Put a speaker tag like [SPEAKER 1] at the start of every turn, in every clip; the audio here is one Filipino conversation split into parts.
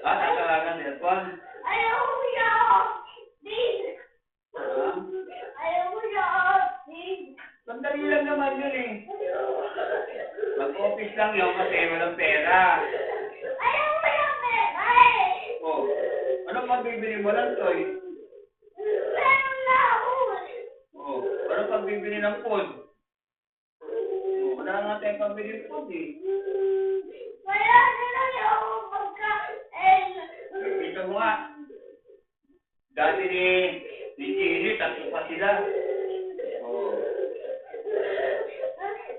[SPEAKER 1] Ah, tatawagan cellphone.
[SPEAKER 2] Ayaw ko siya. Please. Ayaw ko siya. Please.
[SPEAKER 1] Sandali lang naman yun eh. Mag-office lang yun kasi walang pera.
[SPEAKER 2] Ayaw ko siya, pera eh.
[SPEAKER 1] Oh, anong pagbibili mo ng toy?
[SPEAKER 2] Meron na ako.
[SPEAKER 1] Oh, anong pagbibili ng food? Oh, wala nga tayong pambili ng food eh.
[SPEAKER 2] Wala na lang ako pagkain.
[SPEAKER 1] Kita mo nga. Dati ni Chili, tatlo pa sila. Oh.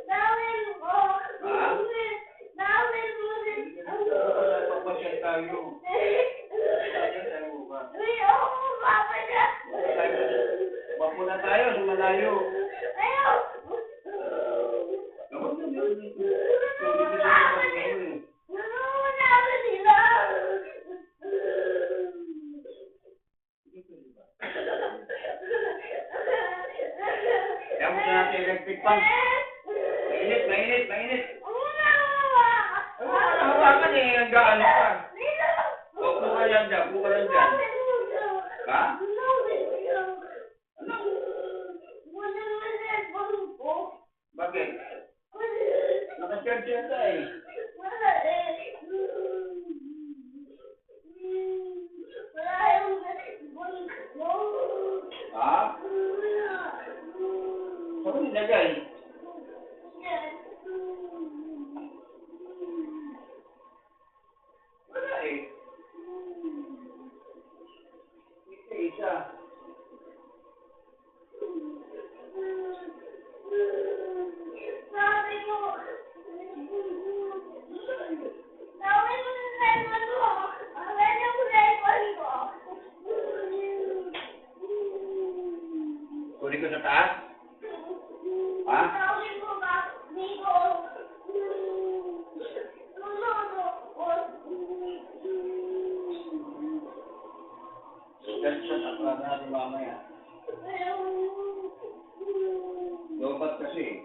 [SPEAKER 2] Dawin mo.
[SPEAKER 1] Ha?
[SPEAKER 2] Dawin mo rin.
[SPEAKER 1] Papasyal tayo. Papasyal tayo ba?
[SPEAKER 2] Ayaw ko, Papa niya.
[SPEAKER 1] Mapuna tayo sa malayo.
[SPEAKER 2] Ayaw. Nanonood ako sila.
[SPEAKER 1] Kaya mo na natin electric fan. Mainit, mainit, mainit. Ano ka nahawakan eh, ang gaan pa. Upo ka lang dyan, upo ka lang dyan. Ha? Ano? Bakit? Nakashare-share ka eh. Ha? Saan nilagay? Wala eh. Isa.
[SPEAKER 2] Sabi mo, sabi mo sa cellphone mo, ang ganda mo cellphone mo.
[SPEAKER 1] Kunin ko sa taas? Ha?
[SPEAKER 2] Sabi mo ba, Nico?
[SPEAKER 1] Yan siya sa plaza natin mamaya. Lobat kasi.